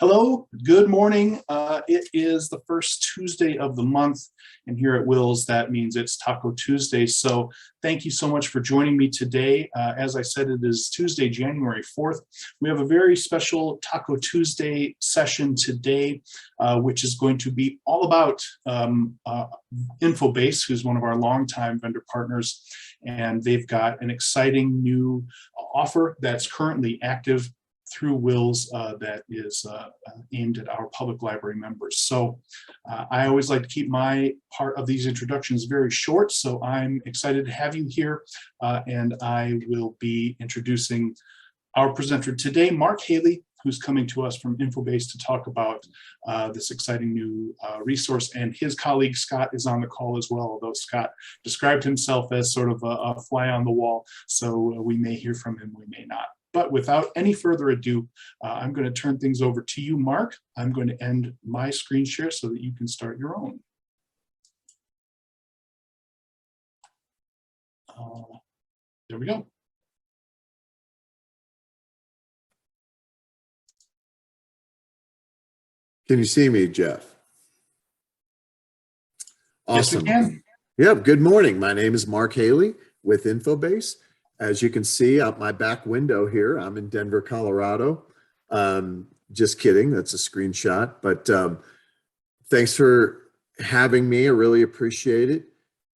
Hello, good morning. It is the first Tuesday of the month, and here at WiLS, that means it's Taco Tuesday. So thank you so much for joining me today. As I said, it is Tuesday, January 4th. We have a very special Taco Tuesday session today, which is going to be all about Infobase, who's one of our longtime vendor partners, and they've got an exciting new offer that's currently active through WiLS that is aimed at our public library members. So I always like to keep my part of these introductions very short, so I'm excited to have you here, and I will be introducing our presenter today, Mark Haley, who's coming to us from Infobase to talk about this exciting new resource, and his colleague Scott is on the call as well, although Scott described himself as sort of a fly on the wall, so we may hear from him, we may not. But without any further ado, I'm going to turn things over to you, Mark. I'm going to end my screen share so that you can start your own. There we go. Can you see me, Jeff? Awesome. Yes, we can. Yep. Good morning. My name is Mark Haley with Infobase. As you can see out my back window here, I'm in Denver, Colorado. Just kidding, that's a screenshot. But thanks for having me. I really appreciate it.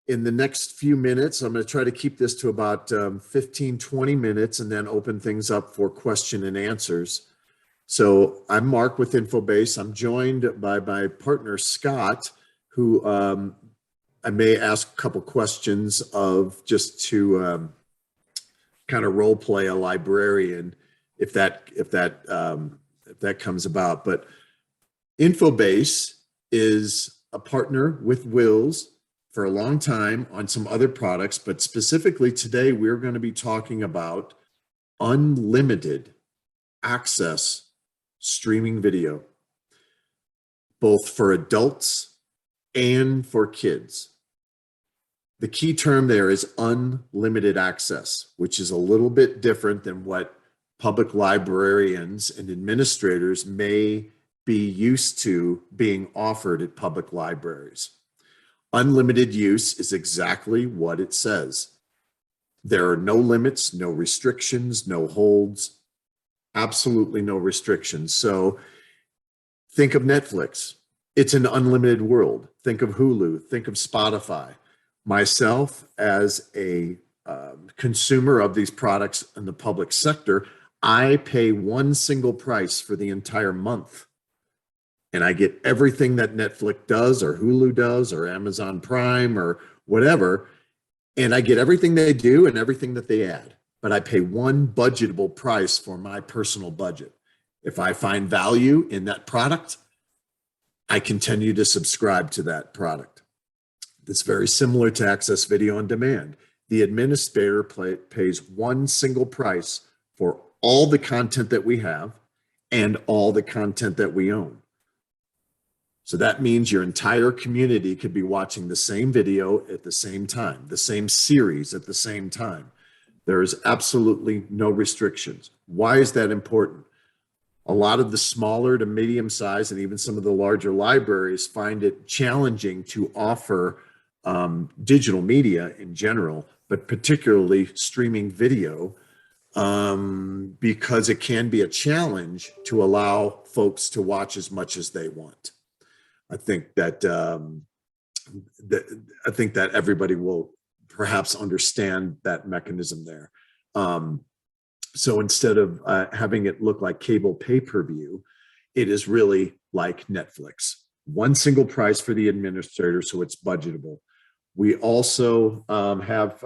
In the next few minutes, I'm going to try to keep this to about 15, 20 minutes and then open things up for question and answers. So I'm Mark with Infobase. I'm joined by my partner, Scott, who I may ask a couple questions of just to kind of role play a librarian if that comes about. But Infobase is a partner with WiLS for a long time on some other products, but specifically today we're going to be talking about unlimited access streaming video, both for adults and for kids. The key term there is unlimited access, which is a little bit different than what public librarians and administrators may be used to being offered at public libraries. Unlimited use is exactly what it says. There are no limits, no restrictions, no holds, absolutely no restrictions. So think of Netflix. It's an unlimited world. Think of Hulu, think of Spotify. Myself, as a consumer of these products in the public sector, I pay one single price for the entire month. And I get everything that Netflix does or Hulu does or Amazon Prime or whatever. And I get everything they do and everything that they add. But I pay one budgetable price for my personal budget. If I find value in that product, I continue to subscribe to that product. That's very similar to access video on demand. The administrator pays one single price for all the content that we have and all the content that we own. So that means your entire community could be watching the same video at the same time, the same series at the same time. There is absolutely no restrictions. Why is that important? A lot of the smaller to medium size and even some of the larger libraries find it challenging to offer digital media in general, but particularly streaming video, because it can be a challenge to allow folks to watch as much as they want. I think that everybody will perhaps understand that mechanism there. So instead of having it look like cable pay-per-view, it is really like Netflix. One single price for the administrator, so it's budgetable. We also have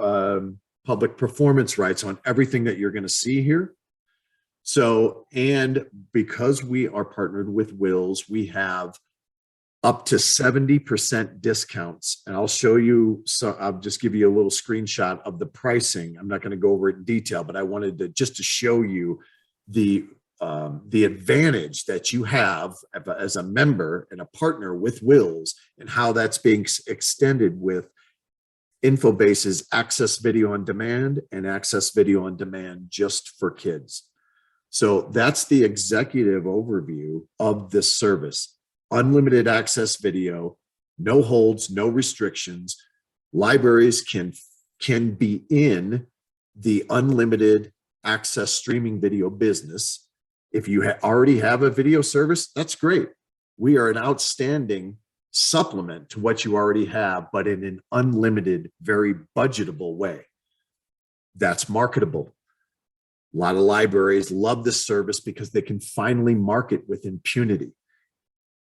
public performance rights on everything that you're going to see here. So, and because we are partnered with WiLS, we have up to 70% discounts. And I'll show you, so I'll just give you a little screenshot of the pricing. I'm not going to go over it in detail, but I wanted to just to show you the advantage that you have as a member and a partner with WiLS and how that's being extended with Infobase's Access Video on Demand and Access Video on Demand just for kids. So that's the executive overview of this service. Unlimited access video, no holds, no restrictions. Libraries can be in the unlimited access streaming video business. If you already have a video service, that's great. We are an outstanding supplement to what you already have, but in an unlimited, very budgetable way. That's marketable. A lot of libraries love this service because they can finally market with impunity.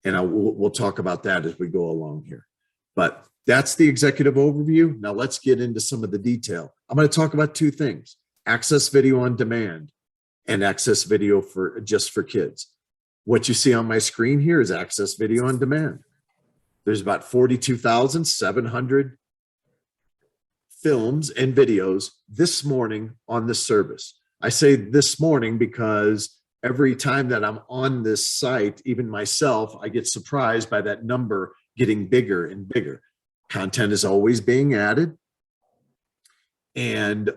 And we'll talk about that as we go along here. But that's the executive overview. Now let's get into some of the detail. I'm going to talk about two things: access video on demand and access video for just for kids. What you see on my screen here is access video on demand. There's about 42,700 films and videos this morning on this service. I say this morning because every time that I'm on this site, even myself, I get surprised by that number getting bigger and bigger. Content is always being added. And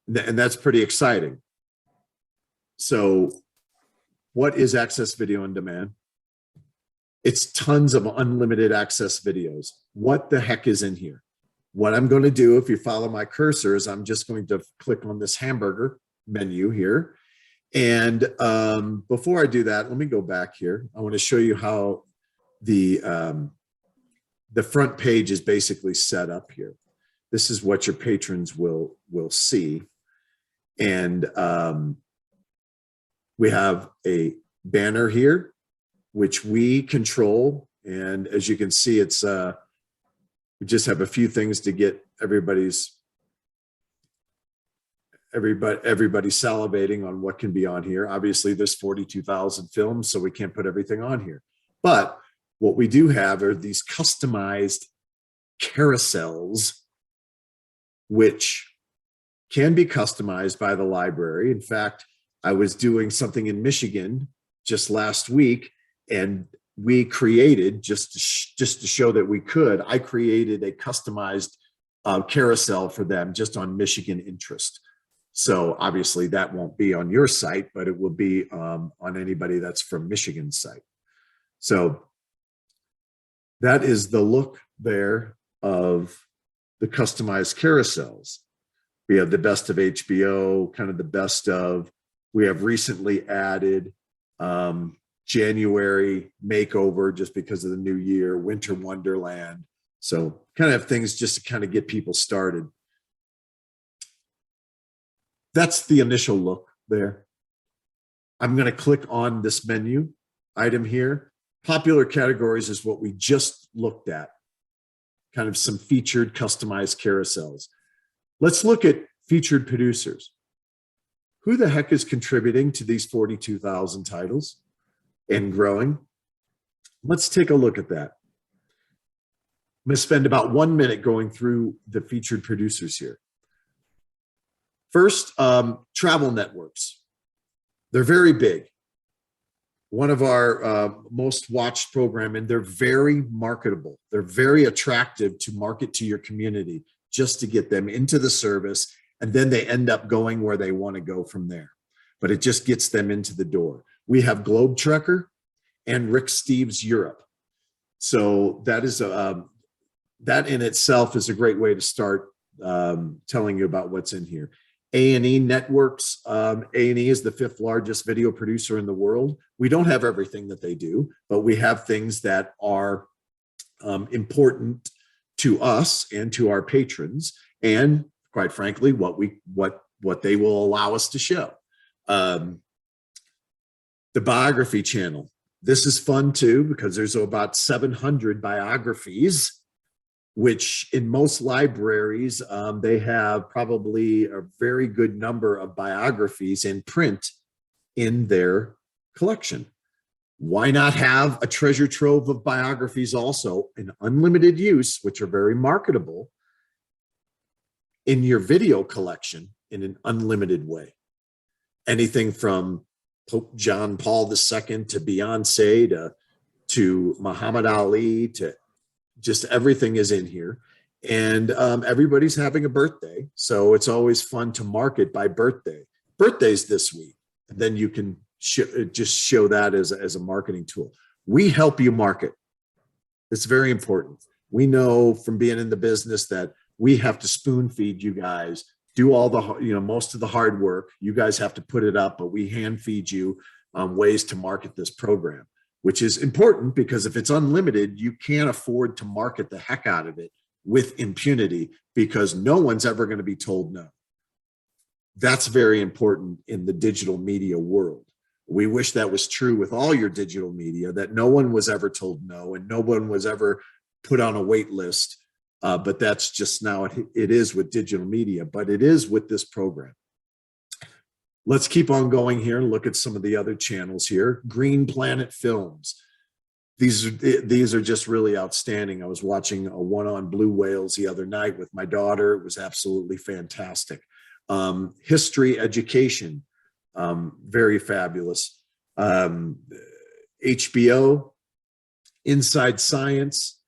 that's pretty exciting. So what is access video on demand? It's tons of unlimited access videos. What the heck is in here? What I'm going to do, if you follow my cursor, is I'm just going to click on this hamburger menu here. And before I do that, let me go back here. I want to show you how the front page is basically set up here. This is what your patrons will see. And we have a banner here, which we control. And as you can see, it's we just have a few things to get everybody salivating on what can be on here. Obviously, there's 42,000 films, so we can't put everything on here. But what we do have are these customized carousels, which can be customized by the library. In fact, I was doing something in Michigan just last week, and we created, just to show that we could, I created a customized carousel for them just on Michigan interest. So obviously that won't be on your site, but it will be on anybody that's from Michigan's site. So that is the look there of the customized carousels. We have the best of HBO, kind of the best of, we have recently added January makeover just because of the new year, Winter Wonderland. So kind of things just to kind of get people started. That's the initial look there. I'm going to click on this menu item here. Popular categories is what we just looked at. Kind of some featured customized carousels. Let's look at featured producers. Who the heck is contributing to these 42,000 titles and growing? Let's take a look at that. I'm going to spend about 1 minute going through the featured producers here. First, travel networks. They're very big. One of our most watched programming, they're very marketable. They're very attractive to market to your community just to get them into the service, and then they end up going where they want to go from there. But it just gets them into the door. We have Globe Trekker and Rick Steves Europe. So that is that in itself is a great way to start telling you about what's in here. A&E Networks. A&E is the 5th largest video producer in the world. We don't have everything that they do, but we have things that are important to us and to our patrons, and quite frankly, what they will allow us to show. The biography channel. This is fun too, because there's about 700 biographies, which in most libraries, they have probably a very good number of biographies in print in their collection. Why not have a treasure trove of biographies also in unlimited use, which are very marketable, in your video collection in an unlimited way? Anything from Pope John Paul II to Beyonce to Muhammad Ali to just everything is in here. And everybody's having a birthday. So it's always fun to market by birthday. birthday's this week. And then you can just show that as a marketing tool. We help you market. It's very important. We know from being in the business that we have to spoon feed you guys, do all the, most of the hard work. You guys have to put it up, but we hand feed you ways to market this program, which is important because if it's unlimited, you can't afford to market the heck out of it with impunity because no one's ever going to be told no. That's very important in the digital media world. We wish that was true with all your digital media, that no one was ever told no and no one was ever put on a wait list. But that's just now it is with digital media, but it is with this program. Let's keep on going here and look at some of the other channels here. Green Planet Films. These are just really outstanding. I was watching a one on blue whales the other night with my daughter. It was absolutely fantastic. History education, very fabulous. HBO, Inside Science,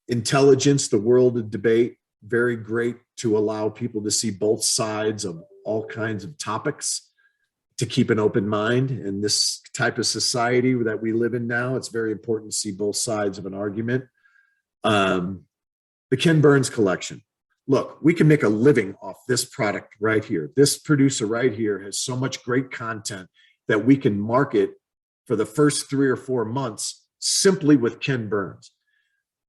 Intelligence, the World of Debate, very great to allow people to see both sides of all kinds of topics, to keep an open mind. In this type of society that we live in now, it's very important to see both sides of an argument. The Ken Burns collection. Look, we can make a living off this product right here. This producer right here has so much great content that we can market for the first 3 or 4 months simply with Ken Burns.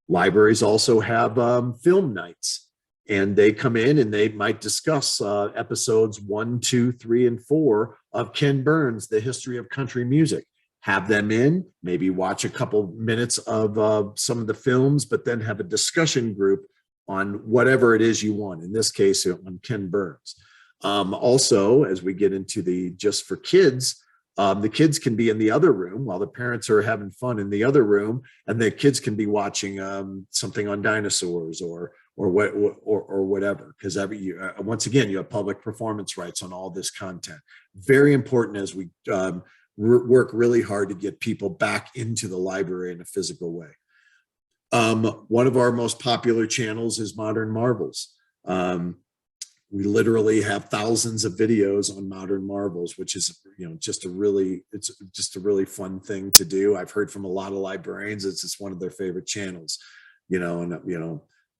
Libraries also have film nights, and they come in and they might discuss episodes 1, 2, 3, and 4 of Ken Burns, The History of Country Music. Have them in, maybe watch a couple minutes of some of the films, but then have a discussion group on whatever it is you want. In this case, on Ken Burns. Also, as we get into the just for kids, the kids can be in the other room while the parents are having fun in the other room, and the kids can be watching something on dinosaurs or whatever. Because once again, you have public performance rights on all this content. Very important as we work really hard to get people back into the library in a physical way. One of our most popular channels is Modern Marvels. We literally have thousands of videos on Modern Marvels, which is, just a really fun thing to do. I've heard from a lot of librarians, it's just one of their favorite channels, and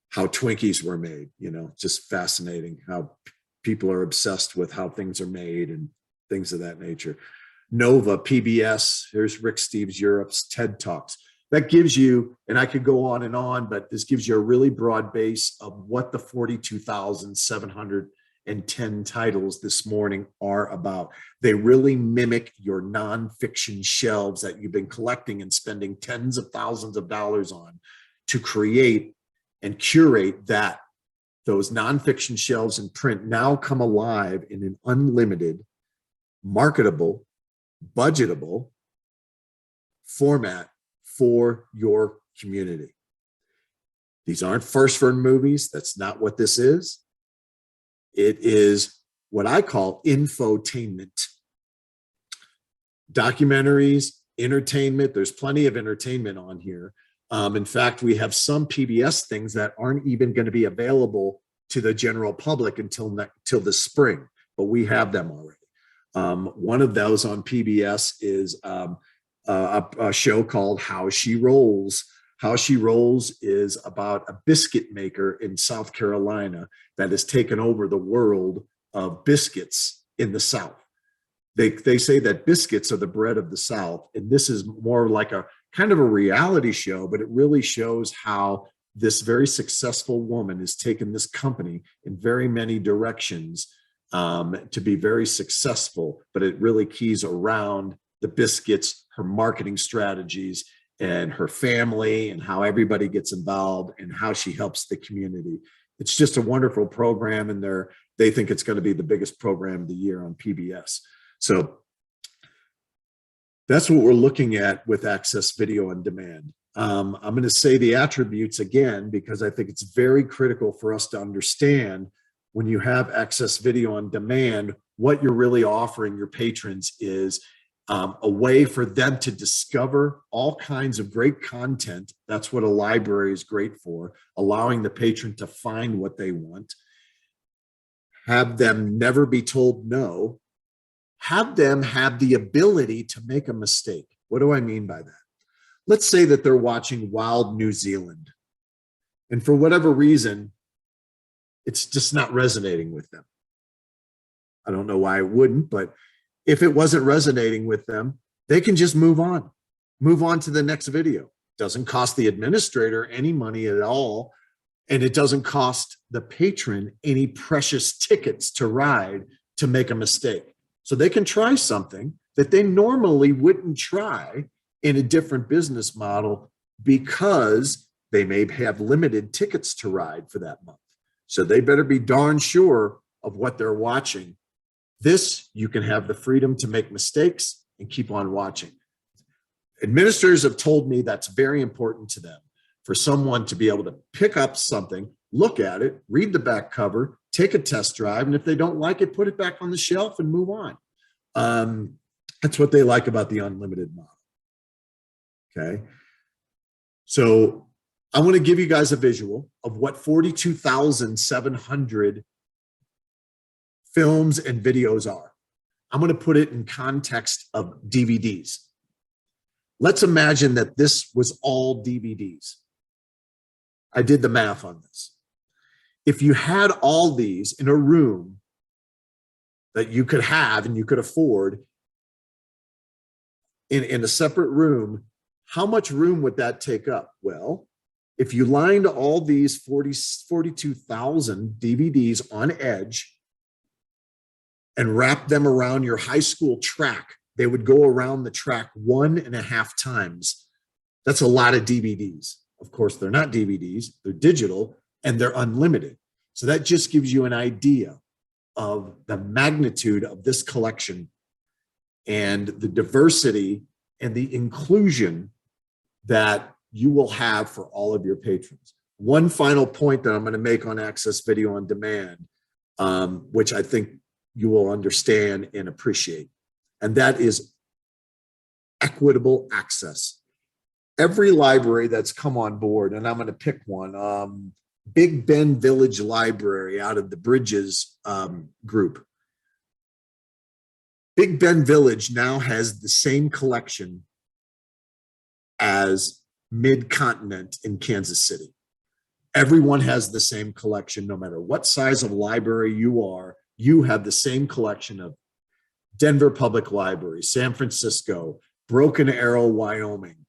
how Twinkies were made, just fascinating how people are obsessed with how things are made and things of that nature. Nova, PBS, here's Rick Steves Europe's TED Talks. That gives you, and I could go on, but this gives you a really broad base of what the 42,710 titles this morning are about. They really mimic your nonfiction shelves that you've been collecting and spending tens of thousands of dollars on to create and curate that. Those nonfiction shelves in print now come alive in an unlimited, marketable, budgetable format for your community. These aren't first run movies. That's not what this is. It is what I call infotainment. Documentaries, entertainment. There's plenty of entertainment on here. In fact, we have some PBS things that aren't even going to be available to the general public until the spring, but we have them already. One of those on PBS is a show called How She Rolls. How She Rolls is about a biscuit maker in South Carolina that has taken over the world of biscuits in the South. They say that biscuits are the bread of the South, and this is more like a kind of a reality show, but it really shows how this very successful woman has taken this company in very many directions to be very successful, but it really keys around the biscuits, her marketing strategies, and her family, and how everybody gets involved and how she helps the community. It's just a wonderful program, and they think it's going to be the biggest program of the year on PBS. So that's what we're looking at with Access Video on Demand. I'm going to say the attributes again, because I think it's very critical for us to understand when you have Access Video on Demand, what you're really offering your patrons is a way for them to discover all kinds of great content. That's what a library is great for, allowing the patron to find what they want. have them never be told no, have them have the ability to make a mistake. What do I mean by that? Let's say that they're watching Wild New Zealand, and for whatever reason, it's just not resonating with them. I don't know why it wouldn't, but if it wasn't resonating with them, they can just move on to the next video. Doesn't cost the administrator any money at all, and it doesn't cost the patron any precious tickets to ride to make a mistake. So they can try something that they normally wouldn't try in a different business model because they may have limited tickets to ride for that month. So they better be darn sure of what they're watching. This, you can have the freedom to make mistakes and keep on watching. Administrators have told me that's very important to them, for someone to be able to pick up something, look at it, read the back cover, take a test drive, and if they don't like it, put it back on the shelf and move on. That's what they like about the unlimited model. Okay. So I want to give you guys a visual of what 42,700 films and videos are. I'm going to put it in context of DVDs. Let's imagine that this was all DVDs. I did the math on this. If you had all these in a room that you could have and you could afford in a separate room, how much room would that take up? Well, if you lined all these 42,000 DVDs on edge and wrapped them around your high school track, they would go around the track 1.5 times. That's a lot of DVDs. Of course, they're not DVDs, they're digital, and they're unlimited. So that just gives you an idea of the magnitude of this collection and the diversity and the inclusion that you will have for all of your patrons. One final point that I'm going to make on Access Video on Demand, which I think you will understand and appreciate, and that is equitable access. Every library that's come on board, and I'm going to pick one, Big Bend Village Library out of the Bridges group. Big Bend Village now has the same collection as Mid-Continent in Kansas City. Everyone has the same collection, no matter what size of library you are, you have the same collection of Denver Public Library, San Francisco, Broken Arrow, Wyoming,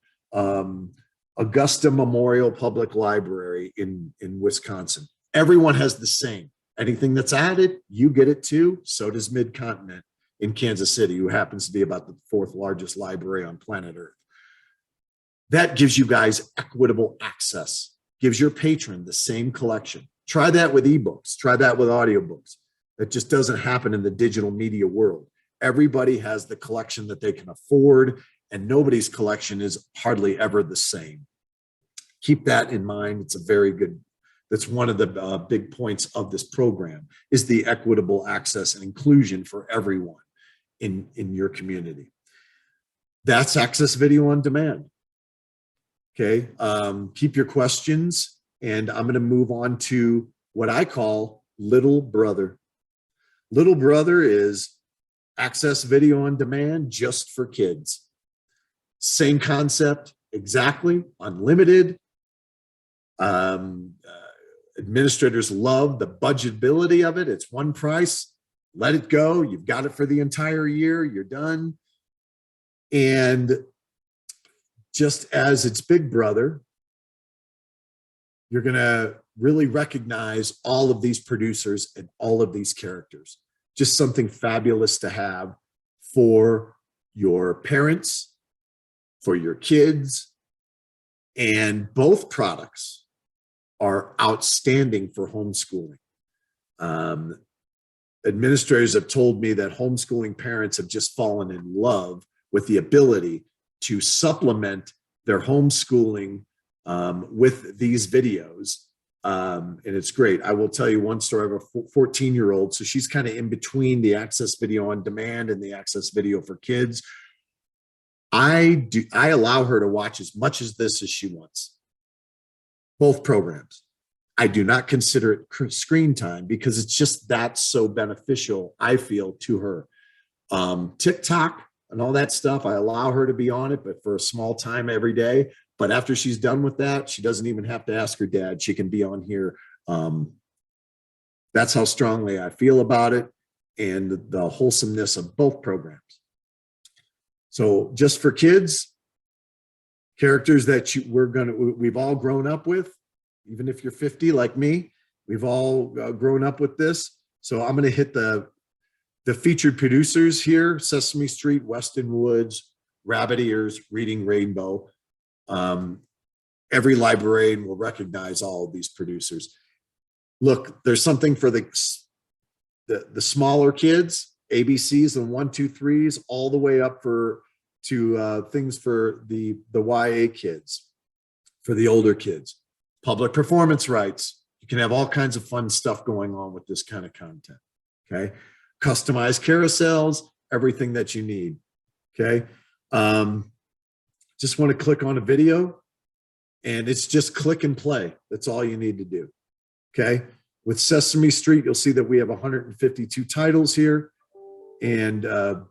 Augusta Memorial Public Library in Wisconsin. Everyone has the same. Anything that's added, you get it too. So does Mid-Continent in Kansas City, who happens to be about the 4th largest library on planet Earth. That gives you guys equitable access, gives your patron the same collection. Try that with ebooks, try that with audiobooks. That just doesn't happen in the digital media world. Everybody has the collection that they can afford, and nobody's collection is hardly ever the same. Keep that in mind. It's a very good, that's one of the big points of this program, is the equitable access and inclusion for everyone in your community. That's Access Video on Demand. Okay, keep your questions, and I'm going to move on to what I call Little Brother. Little Brother is Access Video on Demand just for kids. Same concept, exactly, unlimited. Administrators love the budgetability of it. It's one price. Let it go. You've got it for the entire year. You're done. And just as its big brother, you're going to really recognize all of these producers and all of these characters. Just something fabulous to have for your parents, for your kids, and both products are outstanding for homeschooling. Administrators have told me that homeschooling parents have just fallen in love with the ability to supplement their homeschooling with these videos. And it's great. I will tell you one story. I have a 14-year-old, so she's kind of in between the Access Video on Demand and the Access Video for Kids. I allow her to watch as much of this as she wants. Both programs. I do not consider it screen time because it's just that so beneficial, I feel, to her. TikTok and all that stuff, I allow her to be on it, but for a small time every day. But after she's done with that, she doesn't even have to ask her dad. She can be on here. That's how strongly I feel about it and the wholesomeness of both programs. So just for kids, characters that we've all grown up with, even if you're 50 like me, we've all grown up with this. So I'm going to hit the featured producers here: Sesame Street, Weston Woods, Rabbit Ears, Reading Rainbow. Every librarian will recognize all of these producers. Look, there's something for the smaller kids, ABCs and 1, 2, 3s, all the way up to things for the YA kids, for the older kids. Public performance rights. You can have all kinds of fun stuff going on with this kind of content. Okay. Customized carousels, everything that you need. Okay. Just want to click on a video and it's just click and play. That's all you need to do. Okay. With Sesame Street, you'll see that we have 152 titles here, and that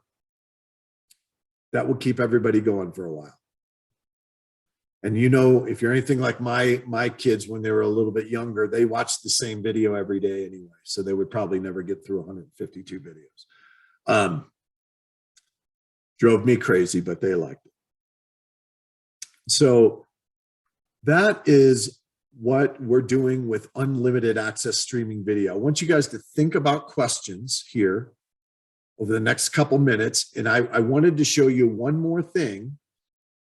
will keep everybody going for a while. And you know, if you're anything like my kids, when they were a little bit younger, they watched the same video every day anyway, so they would probably never get through 152 videos. Drove me crazy, but they liked it. So that is what we're doing with unlimited access streaming video. I want you guys to think about questions here over the next couple minutes. And I wanted to show you one more thing.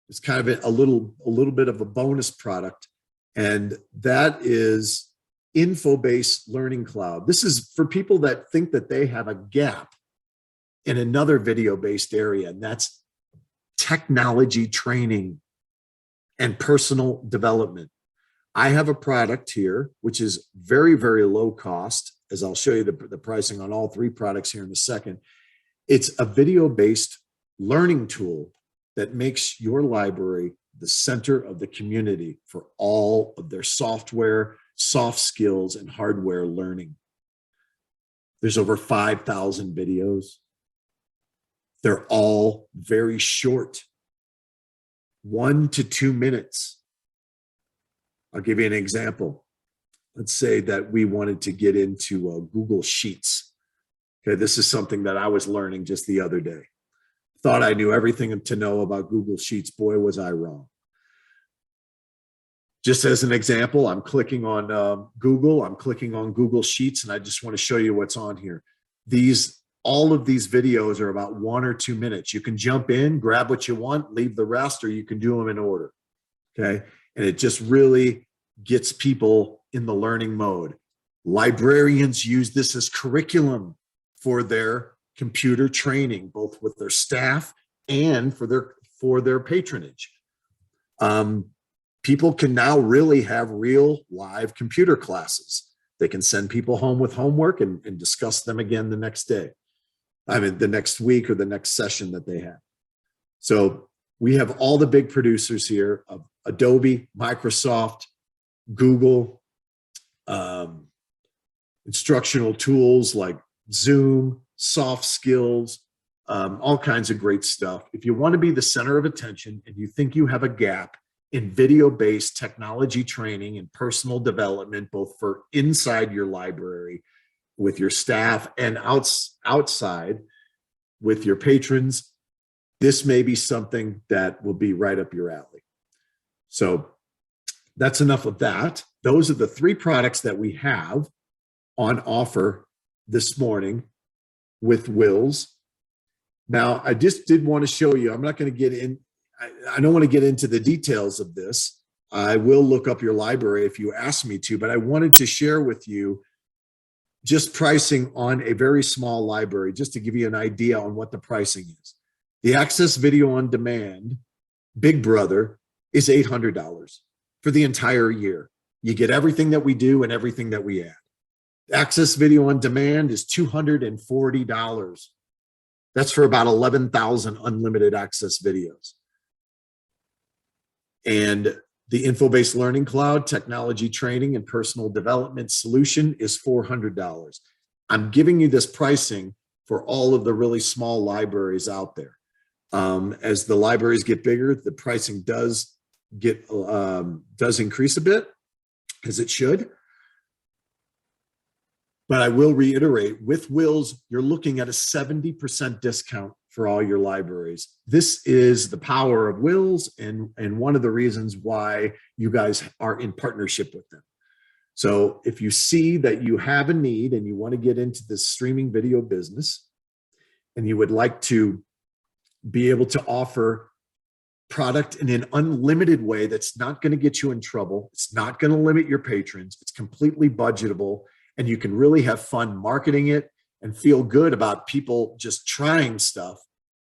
It's kind of a little bit of a bonus product. And that is Infobase Learning Cloud. This is for people that think that they have a gap in another video-based area, and that's technology training and personal development. I have a product here, which is very, very low cost, as I'll show you the pricing on all 3 products here in a second. It's a video-based learning tool that makes your library the center of the community for all of their software, soft skills, and hardware learning. There's over 5,000 videos. They're all very short, 1 to 2 minutes. I'll give you an example. Let's say that we wanted to get into Google Sheets. Okay, this is something that I was learning just the other day. Thought I knew everything to know about Google Sheets. Boy, was I wrong. Just as an example, I'm clicking on Google. I'm clicking on Google Sheets, and I just want to show you what's on here. All of these videos are about 1 or 2 minutes. You can jump in, grab what you want, leave the rest, or you can do them in order. Okay, and it just really gets people in the learning mode. Librarians use this as curriculum for their computer training, both with their staff and for their patronage. People can now really have real live computer classes. They can send people home with homework and discuss them again the next day. I mean, the next week or the next session that they have. So we have all the big producers here of Adobe, Microsoft, Google, instructional tools like Zoom, soft skills, all kinds of great stuff. If you want to be the center of attention and you think you have a gap in video-based technology training and personal development, both for inside your library with your staff and outside with your patrons, this may be something that will be right up your alley. So that's enough of that. Those are the 3 products that we have on offer this morning with WiLS. Now, I just did want to show you, I'm not going to get in, I don't want to get into the details of this. I will look up your library if you ask me to, but I wanted to share with you just pricing on a very small library, just to give you an idea on what the pricing is. The Access Video on Demand, Big Brother, is $800 for the entire year. You get everything that we do and everything that we add. Access Video on Demand is $240. That's for about 11,000 unlimited access videos. And The Infobase Learning Cloud technology training and personal development solution is $400. I'm giving you this pricing for all of the really small libraries out there. As the libraries get bigger, the pricing does increase a bit, as it should. But I will reiterate, with WiLS, you're looking at a 70% discount for all your libraries. This is the power of WiLS, and one of the reasons why you guys are in partnership with them. So if you see that you have a need and you want to get into this streaming video business, and you would like to be able to offer product in an unlimited way that's not going to get you in trouble, it's not going to limit your patrons, it's completely budgetable, and you can really have fun marketing it and feel good about people just trying stuff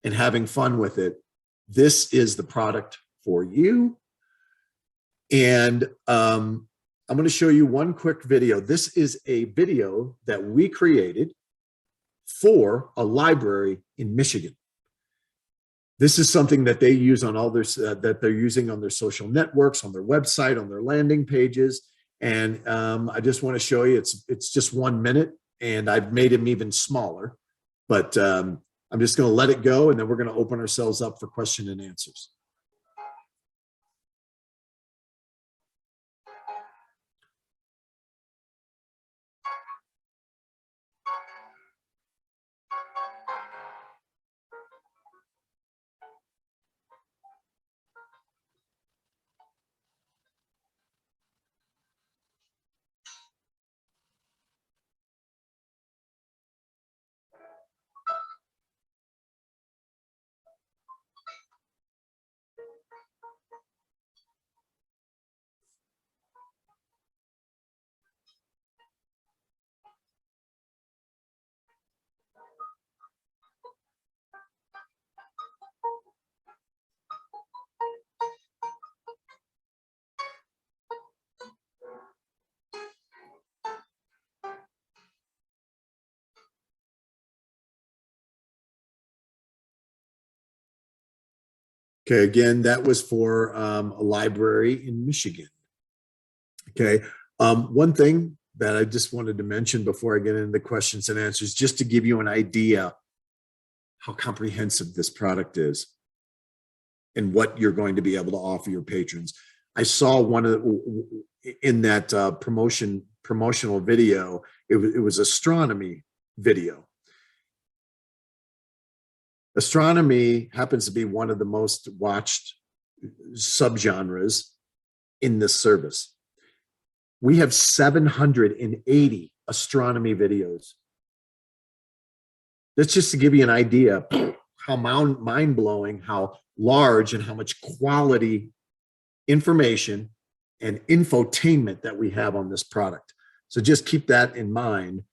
and having fun with it, this is the product for you. And I'm going to show you one quick video. This is a video that we created for a library in Michigan. This is something that they use on all their, that they're using on their social networks, on their website, on their landing pages. And I just want to show you, it's just 1 minute, and I've made him even smaller, but I'm just going to let it go, and then we're going to open ourselves up for question and answers. Okay, again, that was for a library in Michigan. Okay, one thing that I just wanted to mention before I get into the questions and answers, just to give you an idea how comprehensive this product is and what you're going to be able to offer your patrons. I saw one of in that promotional video, it was astronomy video. Astronomy happens to be one of the most watched subgenres in this service. We have 780 astronomy videos. That's just to give you an idea how mind-blowing, how large, and how much quality information and infotainment that we have on this product. So just keep that in mind.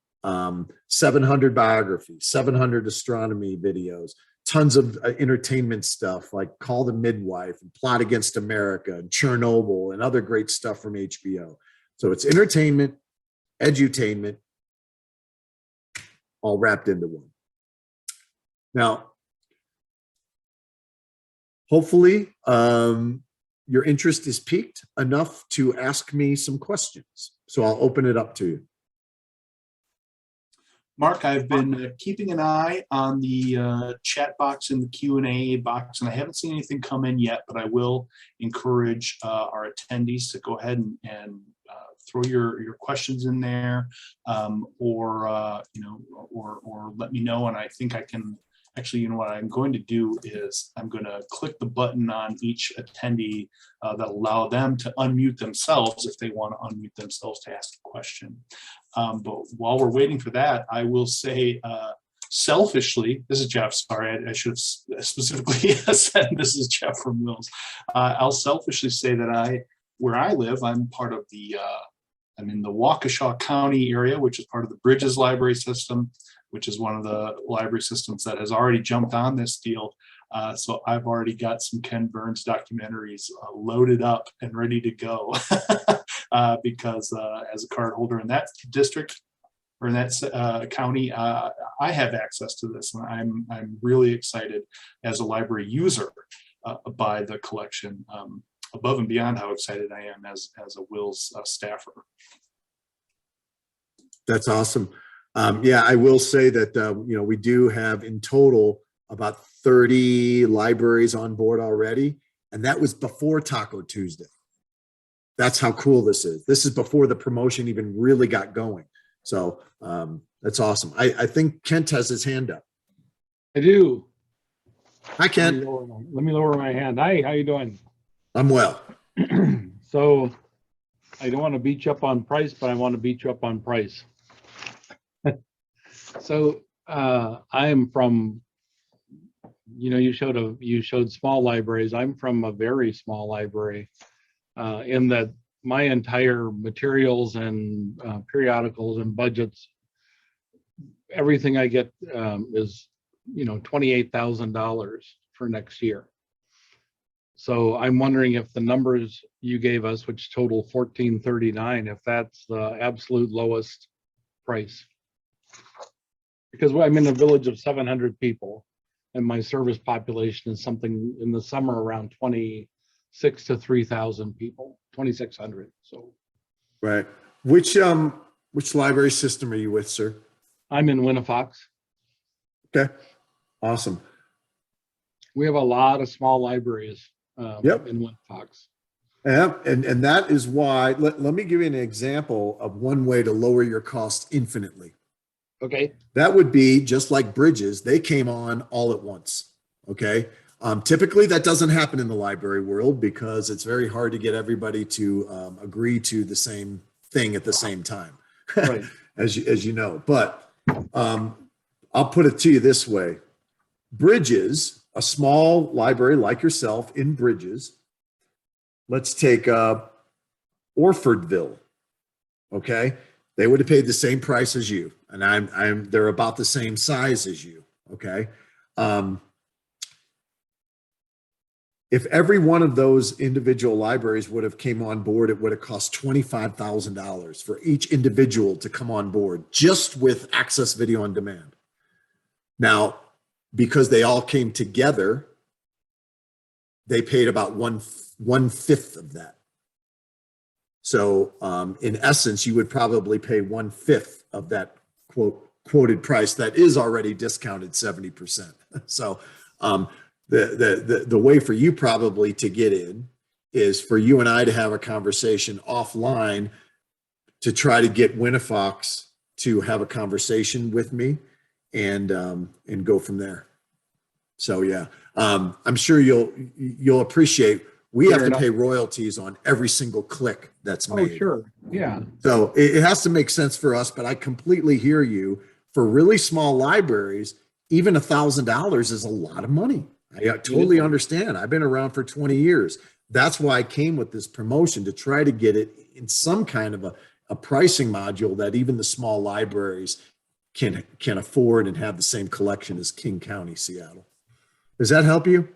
700 biographies, 700 astronomy videos, tons of entertainment stuff like Call the Midwife and Plot Against America and Chernobyl and other great stuff from HBO. So it's entertainment, edutainment, all wrapped into one. Now, hopefully your interest is piqued enough to ask me some questions. So I'll open it up to you. Mark, I've been keeping an eye on the chat box and the Q&A box, and I haven't seen anything come in yet, but I will encourage our attendees to go ahead and throw your questions in there, or let me know, and I think I can. Actually, you know what I'm going to do is I'm going to click the button on each attendee that allow them to unmute themselves if they want to unmute themselves to ask a question. But while we're waiting for that, I will say selfishly, this is Jeff, sorry, I should have specifically said this is Jeff from WiLS. I'll selfishly say that where I live, I'm part of the, I'm in the Waukesha County area, which is part of the Bridges library system, which is one of the library systems that has already jumped on this deal. So I've already got some Ken Burns documentaries loaded up and ready to go because as a card holder in that district or in that county, I have access to this, and I'm really excited as a library user by the collection. above and beyond how excited I am as a WiLS staffer. That's awesome. Yeah, I will say that, you know, we do have in total about 30 libraries on board already. And that was before Taco Tuesday. That's how cool this is. This is before the promotion even really got going. So that's awesome. I think Kent has his hand up. I do. Hi, Kent. Let me lower my hand. Hi, how you doing? I'm well. So I don't want to beat you up on price, but I want to beat you up on price. So I am from, you know, you showed small libraries. I'm from a very small library in that my entire materials and periodicals and budgets, everything I get is, you know, $28,000 for next year. So I'm wondering if the numbers you gave us, which total $1,439, if that's the absolute lowest price. Because I'm in a village of 700 people, and my service population is something in the summer around 26 to 3,000 people, 2,600. So, Right. Which library system are you with, sir? I'm in Winnifox. Okay. Awesome. We have a lot of small libraries Yep. in Winnifox. Yeah, and that is why, let me give you an example of one way to lower your cost infinitely. Okay. That would be just like bridges. They came on all at once. Okay. Typically that doesn't happen in the library world because it's very hard to get everybody to agree to the same thing at the same time, Right. as you know. But I'll put it to you this way. Bridges, a small library like yourself in Bridges, let's take Orfordville. Okay. They would have paid the same price as you, and they're about the same size as you. Okay. If every one of those individual libraries would have came on board, it would have cost $25,000 for each individual to come on board just with Access Video on Demand. Now, because they all came together, they paid about one fifth of that. So in essence, you would probably pay 1/5 of that quoted price that is already discounted 70%. So the way for you probably to get in is for you and I to have a conversation offline to try to get Winnifox to have a conversation with me and go from there. So yeah, I'm sure you'll appreciate. We have to pay royalties on every single click that's made. Oh, sure. Yeah. So it has to make sense for us, but I completely hear you. For really small libraries, even $1,000 is a lot of money. I totally understand. I've been around for 20 years. That's why I came with this promotion to try to get it in some kind of a pricing module that even the small libraries can afford and have the same collection as King County, Seattle. Does that help you?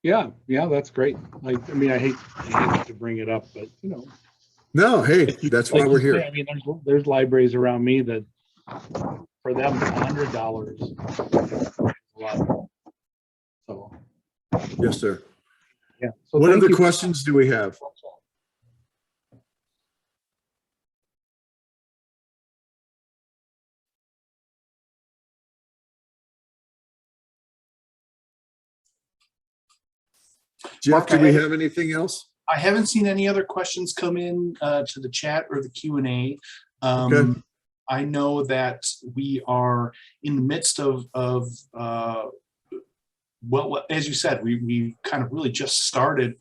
Yeah. Yeah. That's great. I mean, I hate to bring it up, but you know. No, hey, that's why we're here. I mean, there's libraries around me that for them $100 is a lot. So. Yes, sir. Yeah. So what other questions do we have? Jeff, Mark, do we have anything else? I haven't seen any other questions come in to the chat or the Q&A. Okay. I know that we are in the midst of well, as you said, we kind of really just started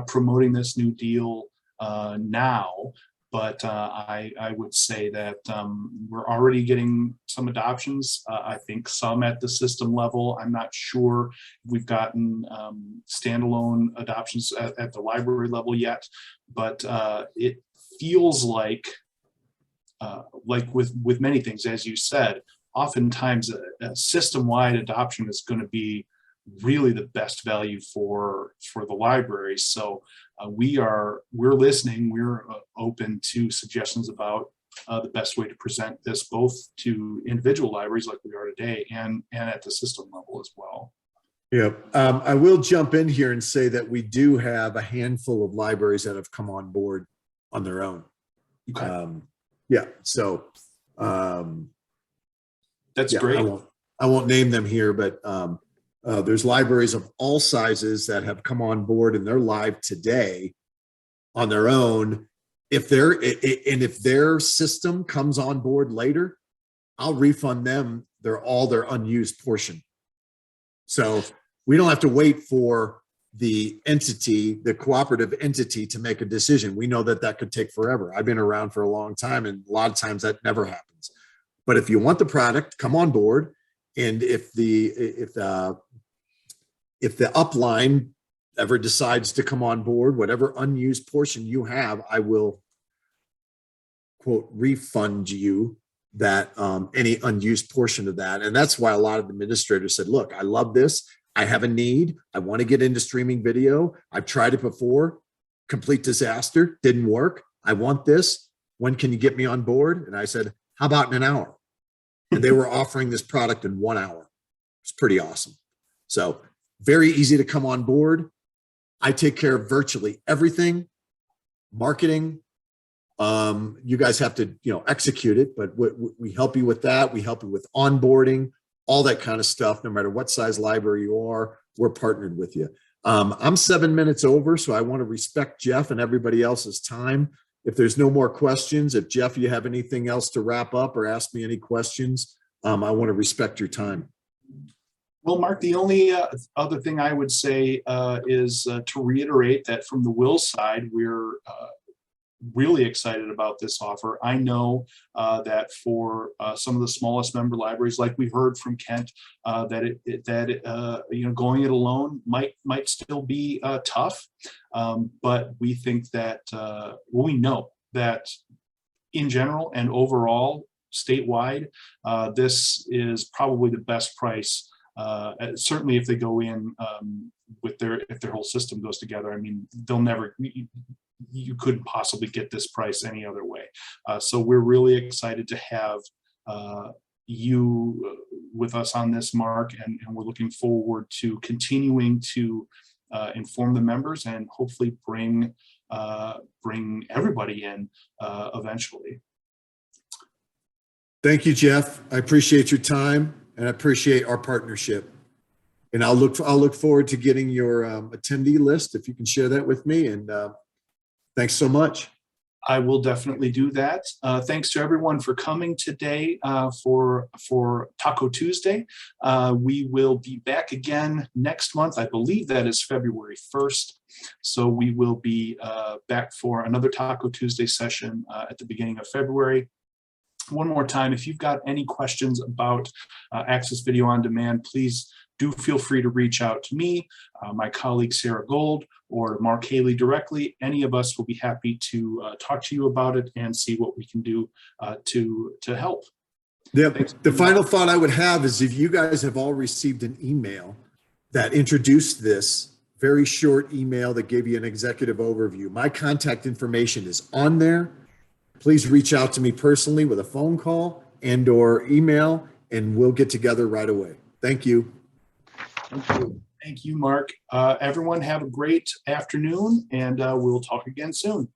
promoting this new deal now, but I would say that we're already getting some adoptions. I think some at the system level. I'm not sure if we've gotten standalone adoptions at the library level yet, but it feels like with many things, as you said, oftentimes a system-wide adoption is going to be really the best value for the library. So we're listening. We're open to suggestions about the best way to present this, both to individual libraries like we are today, and at the system level as well. Yep. I will jump in here and say that we do have a handful of libraries that have come on board on their own. Okay, Yeah. So, that's yeah, great. I won't name them here, but there's libraries of all sizes that have come on board and they're live today on their own. If their system comes on board later, I'll refund them all their unused portion. So we don't have to wait for the cooperative entity to make a decision. We know that could take forever. I've been around for a long time and a lot of times that never happens. But if you want the product, come on board. And if the upline ever decides to come on board, whatever unused portion you have, I will, quote, refund you that any unused portion of that. And that's why a lot of administrators said, look, I love this. I have a need. I want to get into streaming video. I've tried it before. Complete disaster. Didn't work. I want this. When can you get me on board? And I said, how about in an hour? And they were offering this product in 1 hour. It's pretty awesome. So very easy to come on board. I take care of virtually everything. Marketing. You guys have to, execute it, but we help you with that. We help you with onboarding, all that kind of stuff. No matter what size library you are, we're partnered with you. I'm 7 minutes over, so I want to respect Jeff and everybody else's time. If there's no more questions, if Jeff, you have anything else to wrap up or ask me any questions, I want to respect your time. Well, Mark, the only other thing I would say is to reiterate that from the WiLS side, we're really excited about this offer. I know that for some of the smallest member libraries, like we heard from Kent, that going it alone might still be tough, but we think that we know that in general and overall statewide, this is probably the best price. Certainly, if they go in if their whole system goes together, I mean, they'll never. You couldn't possibly get this price any other way. So we're really excited to have you with us on this, Mark, and we're looking forward to continuing to inform the members and hopefully bring everybody in eventually. Thank you, Jeff. I appreciate your time and I appreciate our partnership. And I'll look forward to getting your attendee list if you can share that with me. And thanks so much. I will definitely do that. Thanks to everyone for coming today for Taco Tuesday. We will be back again next month. I believe that is February 1st. So we will be back for another Taco Tuesday session at the beginning of February. One more time, if you've got any questions about Access Video on Demand, please do feel free to reach out to me, my colleague Sarah Gold, or Mark Haley directly. Any of us will be happy to talk to you about it and see what we can do to help. The final thought I would have is if you guys have all received an email that introduced this, very short email that gave you an executive overview, my contact information is on there. Please reach out to me personally with a phone call and/or email, and we'll get together right away. Thank you. Thank you, Mark. Everyone have a great afternoon, and we'll talk again soon.